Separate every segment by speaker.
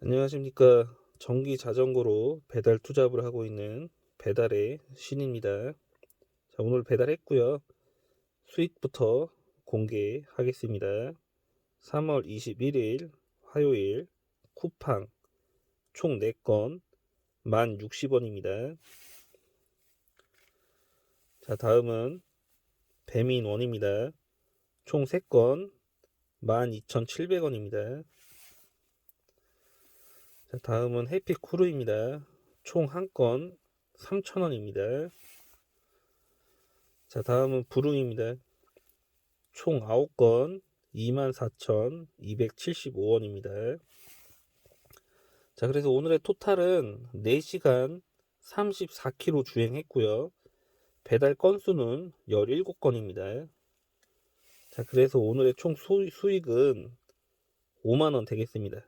Speaker 1: 안녕하십니까. 전기 자전거로 배달 투잡을 하고 있는 배달의 신입니다. 자, 오늘 배달했고요. 수익부터 공개하겠습니다. 3월 21일 화요일 쿠팡 총 4건 1060원입니다. 자, 다음은 배민원입니다. 총 3건 12,700원입니다. 자, 다음은 해피쿠르입니다. 총 1건 3,000원입니다. 자, 다음은 부릉입니다. 총 9건 24,275원입니다. 자, 그래서 오늘의 토탈은 4시간 34km 주행했고요. 배달 건수는 17건입니다. 자, 그래서 오늘의 총 수익은 5만원 되겠습니다.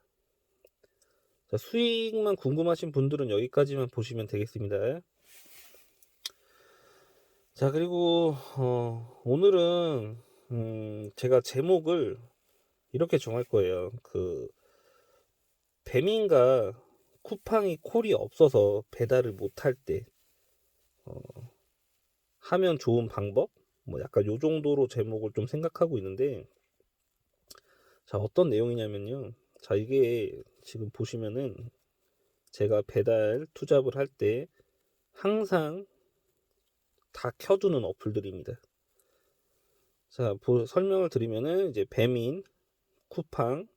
Speaker 1: 자, 수익만 궁금하신 분들은 여기까지만 보시면 되겠습니다. 자, 그리고 오늘은 제가 제목을 이렇게 정할 거예요. 배민과 쿠팡이 콜이 없어서 배달을 못할 때 하면 좋은 방법? 뭐 약간 요 정도로 제목을 좀 생각하고 있는데, 자, 어떤 내용이냐면요. 자, 이게 지금 보시면은 제가 배달 투잡을 할 때 항상 다 켜두는 어플들입니다. 자, 설명을 드리면은 이제 배민, 쿠팡,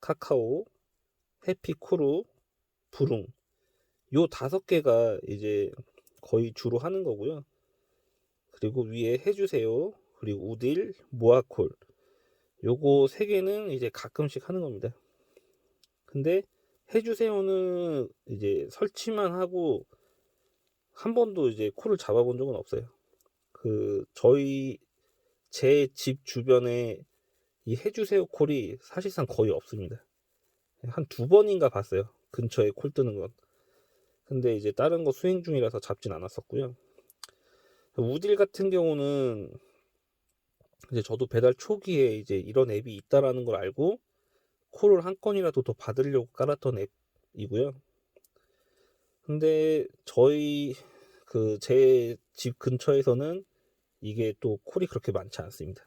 Speaker 1: 카카오, 해피쿠루, 부릉 요 5개가 이제 거의 주로 하는 거고요. 그리고 위에 해주세요, 그리고 우딜, 모아콜, 요거 3개는 이제 가끔씩 하는 겁니다. 근데 해주세요는 이제 설치만 하고 한 번도 이제 콜을 잡아본 적은 없어요. 제 집 주변에 이 해주세요 콜이 사실상 거의 없습니다. 한 2번인가 봤어요, 근처에 콜 뜨는 건. 근데 이제 다른 거 수행 중이라서 잡진 않았었고요. 우딜 같은 경우는 이제 저도 배달 초기에 이제 이런 앱이 있다라는 걸 알고 콜을 한 건이라도 더 받으려고 깔았던 앱이고요. 근데 제 집 근처에서는 이게 또 콜이 그렇게 많지 않습니다.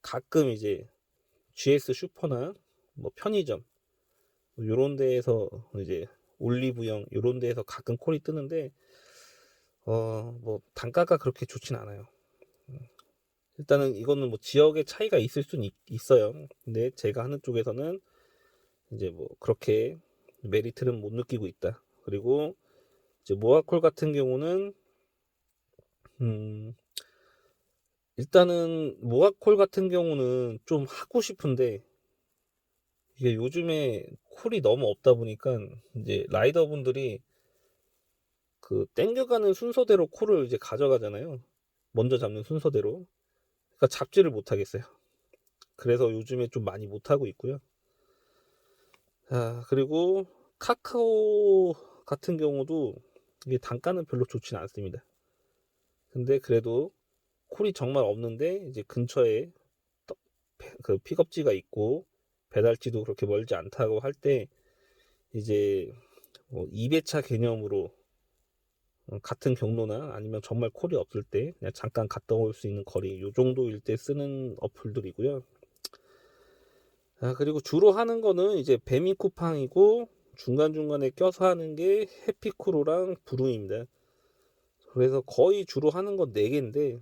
Speaker 1: 가끔 이제 GS 슈퍼나 뭐 편의점 요런 데에서 이제 올리브영 요런 데에서 가끔 콜이 뜨는데 뭐 단가가 그렇게 좋진 않아요. 일단은 이거는 뭐 지역의 차이가 있을 수는 있어요. 근데 제가 하는 쪽에서는 이제 뭐 그렇게 메리트는 못 느끼고 있다. 그리고 이제 모아콜 같은 경우는 음 일단은 모아콜 같은 경우는 좀 하고 싶은데 이게 요즘에 콜이 너무 없다 보니까 이제 라이더분들이 땡겨가는 순서대로 콜을 이제 가져가잖아요. 먼저 잡는 순서대로. 그러니까 잡지를 못하겠어요. 그래서 요즘에 좀 많이 못하고 있고요. 자, 그리고 카카오 같은 경우도 이게 단가는 별로 좋진 않습니다. 근데 그래도 콜이 정말 없는데 이제 근처에 픽업지가 있고 배달지도 그렇게 멀지 않다고 할 때 이제 뭐 2배차 개념으로 같은 경로나 아니면 정말 콜이 없을 때 그냥 잠깐 갔다 올 수 있는 거리 요 정도일 때 쓰는 어플들이고요. 그리고 주로 하는 거는 이제 배민 쿠팡이고 중간중간에 껴서 하는 게 해피쿠로랑 부릉입니다. 그래서 거의 주로 하는 건 4개인데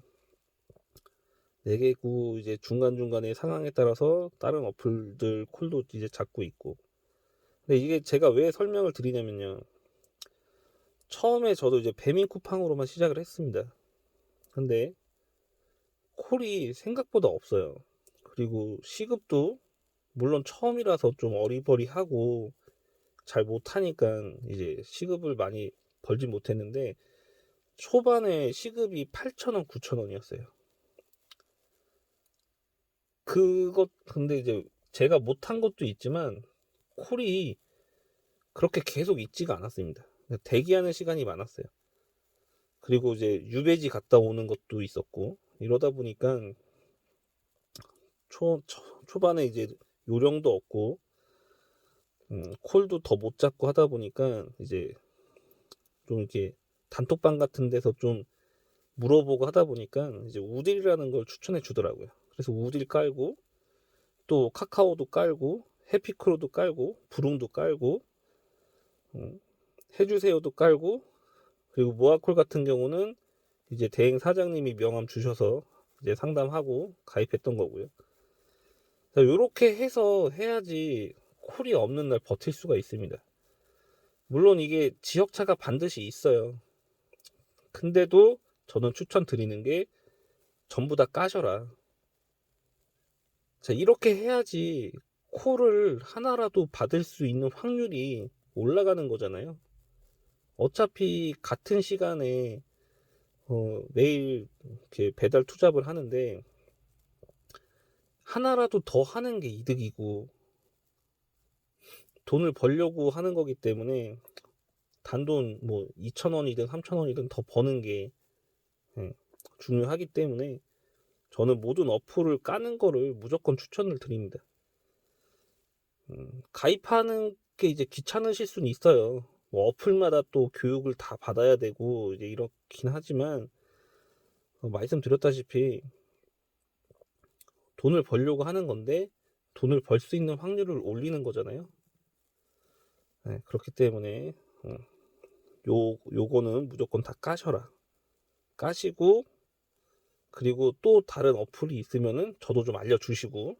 Speaker 1: 4개고 이제 중간중간에 상황에 따라서 다른 어플들 콜도 이제 잡고 있고. 근데 이게 제가 왜 설명을 드리냐면요. 처음에 저도 이제 배민 쿠팡으로만 시작을 했습니다. 근데 콜이 생각보다 없어요. 그리고 시급도 물론 처음이라서 좀 어리버리하고 잘 못하니까 이제 시급을 많이 벌지 못했는데 초반에 시급이 8,000원, 9,000원이었어요. 근데 이제 제가 못한 것도 있지만 콜이 그렇게 계속 있지가 않았습니다. 대기하는 시간이 많았어요. 그리고 이제 유배지 갔다 오는 것도 있었고 이러다 보니까 초반에 이제 요령도 없고 콜도 더 못 잡고 하다 보니까 이제 좀 이렇게 단톡방 같은 데서 좀 물어보고 하다 보니까 이제 우딜이라는 걸 추천해 주더라고요. 그래서 우딜 깔고 또 카카오도 깔고 해피크로도 깔고 부릉도 깔고 해주세요도 깔고 그리고 모아콜 같은 경우는 이제 대행 사장님이 명함 주셔서 이제 상담하고 가입했던 거고요. 이렇게 해서 해야지 콜이 없는 날 버틸 수가 있습니다. 물론 이게 지역차가 반드시 있어요. 근데도 저는 추천드리는 게 전부 다 까셔라. 자, 이렇게 해야지 콜을 하나라도 받을 수 있는 확률이 올라가는 거잖아요. 어차피 같은 시간에 매일 이렇게 배달 투잡을 하는데 하나라도 더 하는 게 이득이고 돈을 벌려고 하는 거기 때문에 단돈 뭐 2,000원이든 3,000원이든 더 버는 게 중요하기 때문에 저는 모든 어플을 까는 거를 무조건 추천을 드립니다. 가입하는 게 이제 귀찮으실 수는 있어요. 뭐 어플마다 또 교육을 다 받아야 되고 이제 이렇긴 하지만 말씀드렸다시피 돈을 벌려고 하는 건데 돈을 벌 수 있는 확률을 올리는 거잖아요. 네, 그렇기 때문에 요거는 무조건 다 까셔라. 까시고 그리고 또 다른 어플이 있으면은 저도 좀 알려주시고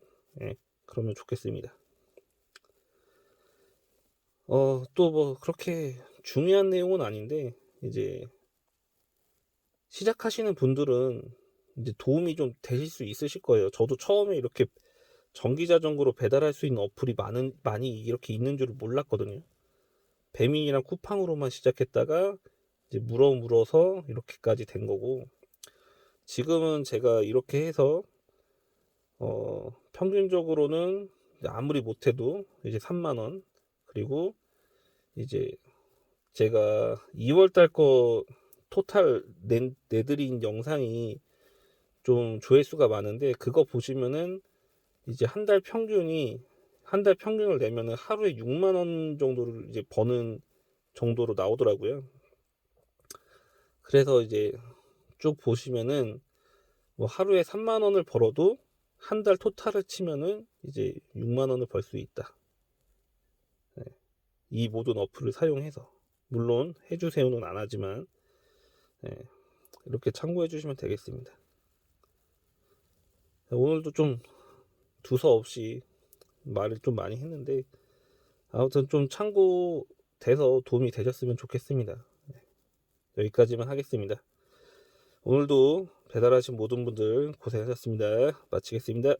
Speaker 1: 그러면 좋겠습니다. 또 뭐 그렇게 중요한 내용은 아닌데 이제 시작하시는 분들은 이제 도움이 좀 되실 수 있으실 거예요. 저도 처음에 이렇게 전기자전거로 배달할 수 있는 어플이 많이 이렇게 있는 줄을 몰랐거든요. 배민이랑 쿠팡으로만 시작했다가 이제 물어서 이렇게까지 된 거고 지금은 제가 이렇게 해서 평균적으로는 아무리 못해도 이제 3만 원 그리고 이제 제가 2월 달 거 토탈 내드린 영상이 좀 조회수가 많은데 그거 보시면은 이제 한 달 평균을 내면은 하루에 6만 원 정도를 이제 버는 정도로 나오더라고요. 그래서 이제 쭉 보시면은 뭐 하루에 3만 원을 벌어도 한 달 토탈을 치면은 이제 6만 원을 벌 수 있다. 이 모든 어플을 사용해서 물론 해주세요는 안 하지만 이렇게 참고해 주시면 되겠습니다. 오늘도 좀 두서없이 말을 좀 많이 했는데 아무튼 좀 참고돼서 도움이 되셨으면 좋겠습니다. 여기까지만 하겠습니다. 오늘도 배달하신 모든 분들 고생하셨습니다. 마치겠습니다.